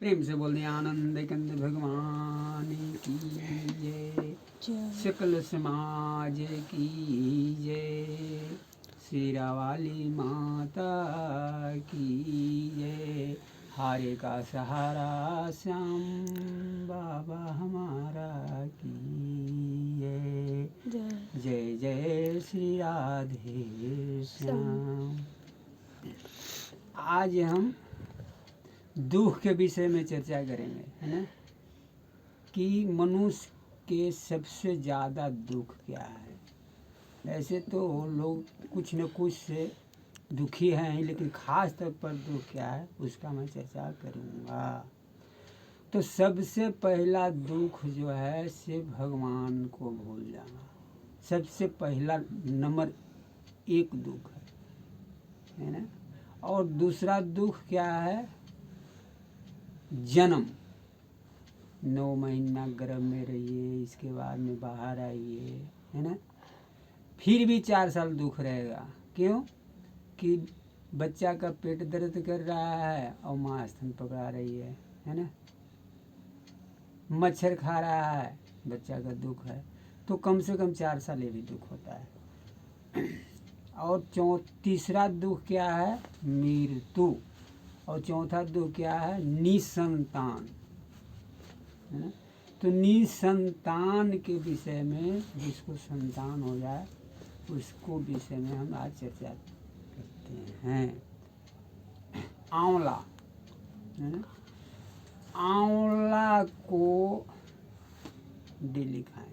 प्रेम से बोल दिए आनंद कंद भगवान की जय, सकल समाज की जय, शेरा वाली माता की जय, हारे का सहारा श्याम बाबा हमारा की जय, जय जय श्री राधे श्याम। आज हम दुख के विषय में चर्चा करेंगे, है ना, कि मनुष्य के सबसे ज़्यादा दुख क्या है। ऐसे तो लोग कुछ न कुछ से दुखी हैं, लेकिन ख़ास तौर पर दुख क्या है उसका मैं चर्चा करूँगा। तो सबसे पहला दुख जो है से भगवान को भूल जाना, सबसे पहला नंबर 1 दुख है ना। और दूसरा दुख क्या है, जन्म। 9 महीना गर्भ में रहिए, इसके बाद में बाहर आइए, है ना, फिर भी 4 साल दुख रहेगा। क्यों? कि बच्चा का पेट दर्द कर रहा है और माँ स्तन पकड़ा रही है ना, मच्छर खा रहा है, बच्चा का दुख है। तो कम से कम 4 साल ये भी दुख होता है। और तीसरा दुख क्या है, मृत्यु। और चौथा दुख क्या है, निसंतान, है ना। तो निसंतान के विषय में, जिसको संतान हो जाए उसको विषय में हम आज चर्चा करते हैं। आंवला, है ना, आंवला को डेली खाएं,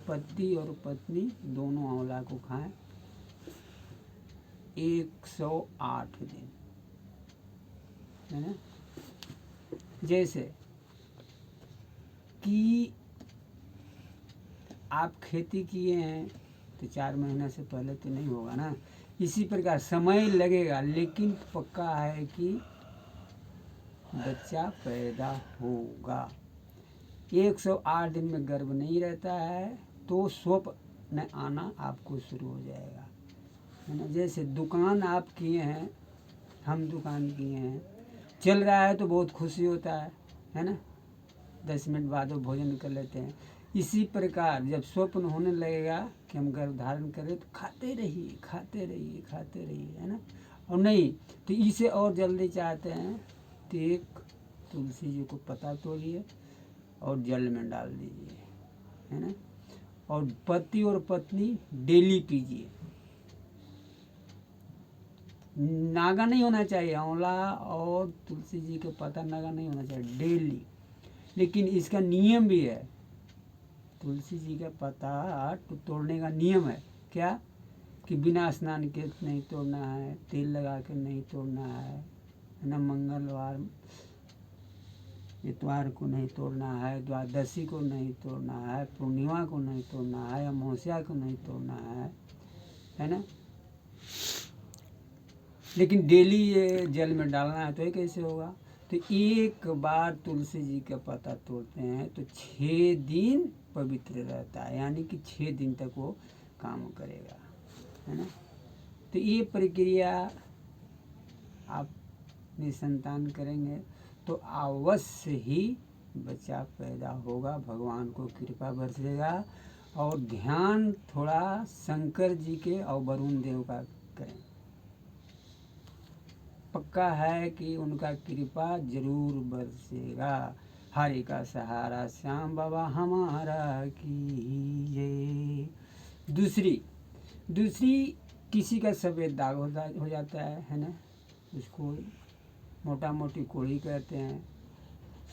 पति और पत्नी दोनों आंवला को खाएं 108 दिन, है ना। जैसे कि आप खेती किए हैं तो 4 महीना से पहले तो नहीं होगा ना, इसी प्रकार समय लगेगा, लेकिन पक्का है कि बच्चा पैदा होगा। 108 दिन में गर्भ नहीं रहता है तो स्वप्न आना आपको शुरू हो जाएगा, है ना। जैसे दुकान आप किए हैं, हम दुकान किए हैं, चल रहा है तो बहुत खुशी होता है ना, 10 मिनट बाद वो भोजन कर लेते हैं। इसी प्रकार जब स्वप्न होने लगेगा कि हम गर्भ धारण करें तो खाते रहिए खाते रहिए खाते रहिए, है ना। और नहीं तो इसे और जल्दी चाहते हैं तो एक तुलसी जी को पत्ता तोड़िए और जल में डाल दीजिए, है ना। और पति और पत्नी डेली पीजिए। नागा नहीं होना चाहिए, आंवला और तुलसी जी के पत्ता नागा नहीं होना चाहिए, डेली। लेकिन इसका नियम भी है, तुलसी जी का पत्ता तोड़ने का नियम है क्या, कि बिना स्नान के नहीं तोड़ना है, तेल लगा के नहीं तोड़ना है ना, मंगलवार इतवार को नहीं तोड़ना है, द्वादशी को नहीं तोड़ना है, पूर्णिमा को नहीं तोड़ना है, अमावस्या को नहीं तोड़ना है ना। लेकिन डेली ये जल में डालना है, तो ये कैसे होगा। तो एक बार तुलसी जी का पत्ता तोड़ते हैं तो 6 दिन पवित्र रहता है, यानी कि 6 दिन तक वो काम करेगा, है ना। तो ये प्रक्रिया आप निसंतान करेंगे तो अवश्य ही बच्चा पैदा होगा, भगवान को कृपा बरसेगा। और ध्यान थोड़ा शंकर जी के और वरुण देव का करें, पक्का है कि उनका कृपा जरूर बरसेगा। हरे का सहारा श्याम बाबा हमारा की जय। दूसरी किसी का सफ़ेद दाग हो जाता है ना, उसको मोटा मोटी कोढ़ी कहते हैं,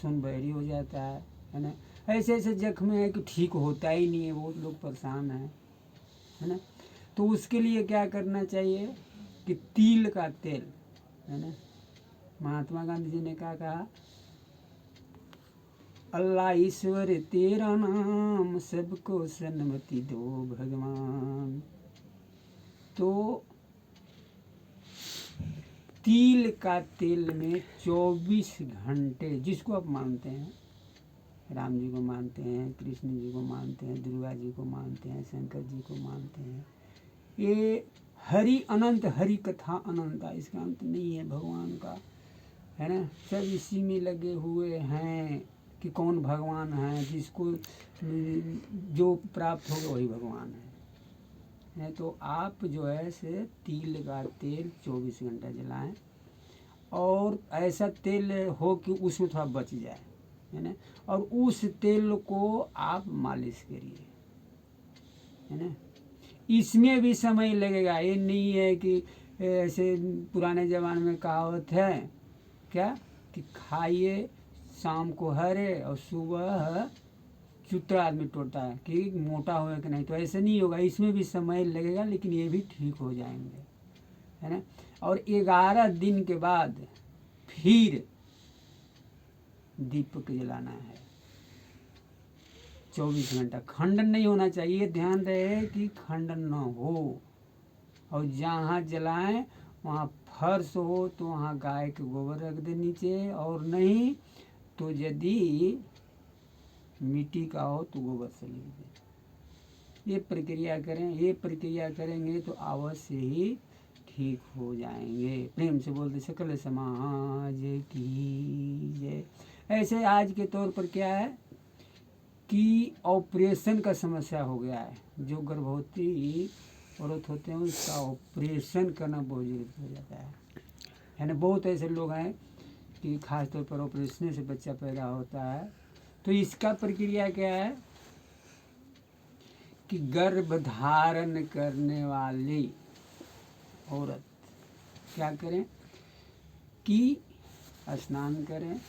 सुन बहरी हो जाता है ना। ऐसे ऐसे जख्म है कि ठीक होता ही नहीं है, बहुत लोग परेशान हैं, है ना। तो उसके लिए क्या करना चाहिए कि तिल का तेल, है ना। महात्मा गांधी जी ने क्या कहा, अल्लाह ईश्वर तेरा नाम सबको सन्मति दो भगवान। तो तिल का तेल में 24 घंटे, जिसको आप मानते हैं, राम जी को मानते हैं, कृष्ण जी को मानते हैं, दुर्गा जी को मानते हैं, शंकर जी को मानते हैं, ये हरि अनंत, हरि कथा अनंता, इसका अंत नहीं है भगवान का, है ना, सब इसी में लगे हुए हैं कि कौन भगवान है, जिसको जो प्राप्त होगा वही भगवान है। तो आप जो है से तिल का तेल 24 घंटा जलाएं, और ऐसा तेल हो कि उसमें थोड़ा बच जाए, है ना, और उस तेल को आप मालिश करिए, है ना। इसमें भी समय लगेगा, ये नहीं है कि ऐसे पुराने ज़माने में कहावत है क्या कि खाइए शाम को हरे और सुबह चुत्रा आदमी टोटता है कि मोटा होगा कि नहीं, तो ऐसे नहीं होगा, इसमें भी समय लगेगा, लेकिन ये भी ठीक हो जाएंगे, है ना। और 11 दिन के बाद फिर दीपक जलाना है 24 घंटा। खंडन नहीं होना चाहिए, ध्यान रहे कि खंडन न हो, और जहाँ जलाएं वहाँ फर्श हो तो वहाँ गाय के गोबर रख दे नीचे, और नहीं तो यदि मिट्टी का हो तो गोबर से लिख दे। ये प्रक्रिया करें, ये प्रक्रिया करेंगे तो अवश्य ही ठीक हो जाएंगे। प्रेम से बोलते सकल समाज की जय। ऐसे आज के तौर पर क्या है कि ऑपरेशन का समस्या हो गया है, जो गर्भवती औरत होते हैं उसका ऑपरेशन करना बहुत जरूरत हो जाता है ना। बहुत ऐसे लोग हैं कि खास तौर पर ऑपरेशन से बच्चा पैदा होता है। तो इसका प्रक्रिया क्या है कि गर्भ धारण करने वाली औरत क्या करें कि स्नान करें,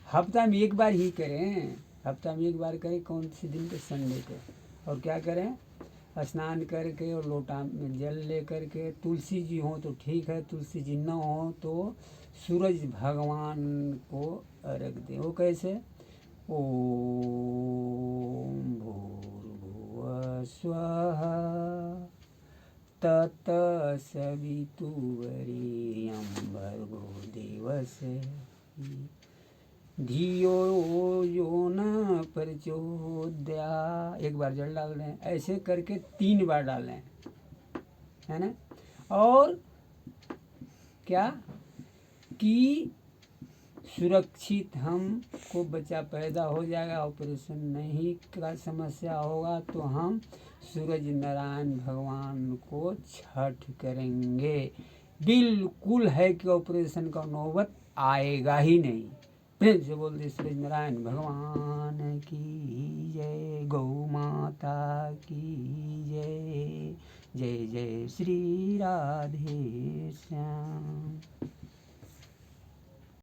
हफ्ता में एक बार ही करें, हफ्ता में एक बार करें, कौन से दिन पे, संडे को, और क्या करें स्नान करके और लोटा में जल ले करके, तुलसी जी हो तो ठीक है, तुलसी जी न हो तो सूरज भगवान को अर्घ दें। वो कैसे, ओम भूर्भुवः स्वः तत्सवितुर्वरेण्यं भर्गो देवस्य धियो यो न प्रचोदयात्। एक बार जल डाल दें, ऐसे करके 3 बार डालें, है ना। और क्या कि सुरक्षित हमको बच्चा पैदा हो जाएगा, ऑपरेशन नहीं का समस्या होगा तो हम सूरज नारायण भगवान को छठ करेंगे। बिल्कुल है कि ऑपरेशन का नौबत आएगा ही नहीं। प्रेम से बोल दे सूरज नारायण भगवान की जय, गौ माता की जय, जय जय श्री राधे श्याम।